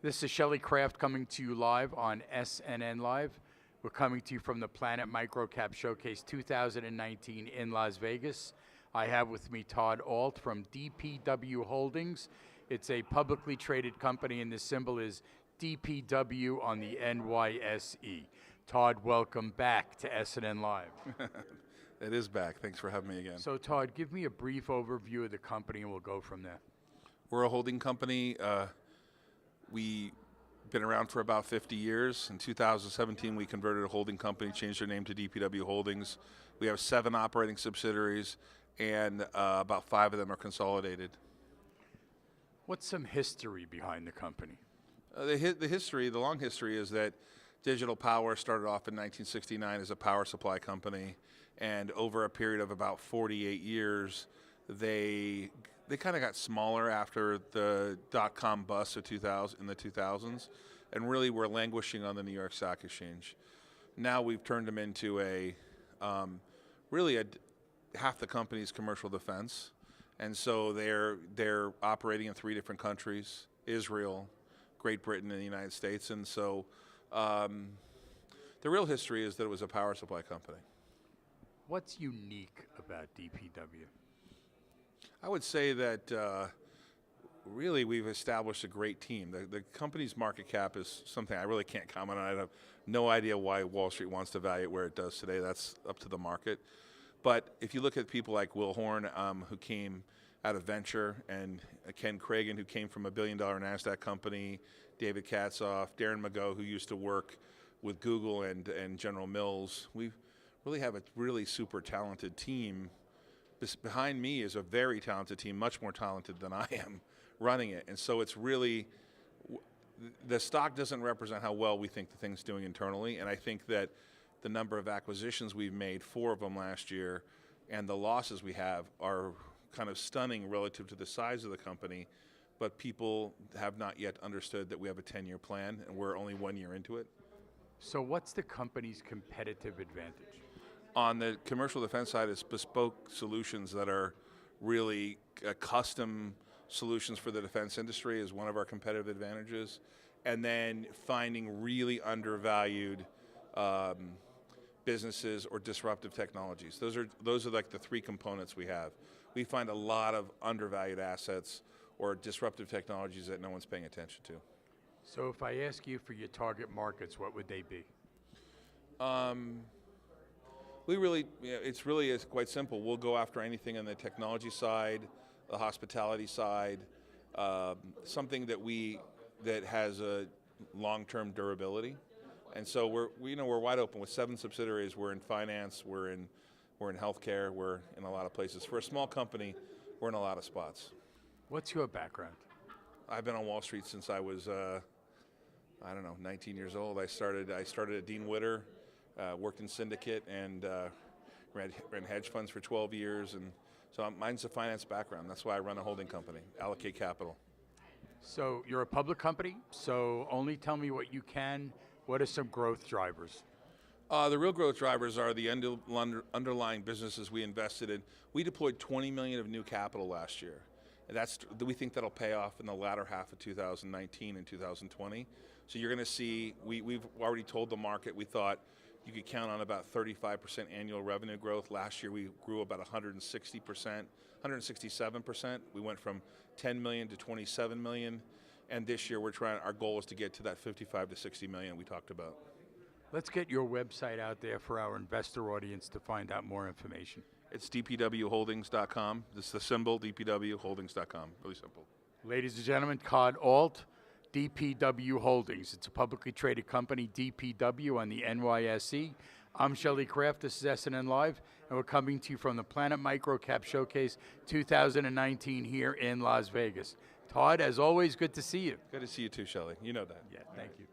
This is Shelley Kraft coming to you live on SNN.Live. We're coming to you from the Planet MicroCap Showcase 2019 in Las Vegas. I have with me Todd Ault from DPW Holdings. It's a publicly traded company, and the symbol is DPW on the NYSE. Todd, welcome back to SNN.Live. It is back. Thanks for having me again. So Todd, give me a brief overview of the company and we'll go from there. We're a holding company. We've been around for about 50 years. In 2017, we converted a holding company, changed our name to DPW Holdings. We have 7 operating subsidiaries, and about 5 of them are consolidated. What's some history behind the company? The long history is that Digital Power started off in 1969 as a power supply company, and over a period of about 48 years, they kind of got smaller after the dot-com bust of in the 2000s, and really were languishing on the New York Stock Exchange. Now we've turned them into half the company's commercial defense, and so they're operating in 3 different countries: Israel, Great Britain, and the United States. And so the real history is that it was a power supply company. What's unique about DPW? I would say that really we've established a great team. The company's market cap is something I really can't comment on. I have no idea why Wall Street wants to value it where it does today. That's up to the market. But if you look at people like Will Horn, who came out of venture, and Ken Cragen, who came from a $1 billion NASDAQ company, David Katzoff, Darren Mago, who used to work with Google and General Mills, we really have a really super talented team. Behind me is a very talented team, much more talented than I am, running it. And so it's really, the stock doesn't represent how well we think the thing's doing internally. And I think that the number of acquisitions we've made, 4 of them last year, and the losses we have are kind of stunning relative to the size of the company. But people have not yet understood that we have a 10-year plan, and we're only 1 year into it. So what's the company's competitive advantage? On the commercial defense side, it's bespoke solutions that are really custom solutions for the defense industry is one of our competitive advantages. And then finding really undervalued businesses or disruptive technologies. Those are like the 3 components we have. We find a lot of undervalued assets or disruptive technologies that no one's paying attention to. So if I ask you for your target markets, what would they be? It's quite simple. We'll go after anything on the technology side, the hospitality side, something that has a long-term durability. And so we're wide open with 7 subsidiaries. We're in finance, we're in healthcare, we're in a lot of places. For a small company, we're in a lot of spots. What's your background? I've been on Wall Street since I was 19 years old. I started at Dean Witter. Worked in syndicate and ran hedge funds for 12 years, and so mine's a finance background. That's why I run a holding company, allocate capital. So you're a public company, so only tell me what you can. What are some growth drivers? The real growth drivers are the underlying businesses we invested in. We deployed $20 million of new capital last year. And we think that'll pay off in the latter half of 2019 and 2020. So you're going to see, we've already told the market we thought you could count on about 35% annual revenue growth. Last year we grew about 167%. We went from 10 million to 27 million. And this year our goal is to get to that 55 to 60 million we talked about. Let's get your website out there for our investor audience to find out more information. It's dpwholdings.com. This is the symbol, dpwholdings.com. Really simple. Ladies and gentlemen, Todd Ault, DPW Holdings. It's a publicly traded company, DPW on the NYSE. I'm Shelley Kraft, this is SNN.Live, and we're coming to you from the Planet MicroCap Showcase 2019 here in Las Vegas. Todd, as always, good to see you. Good to see you too, Shelley. You know that. Yeah, thank you.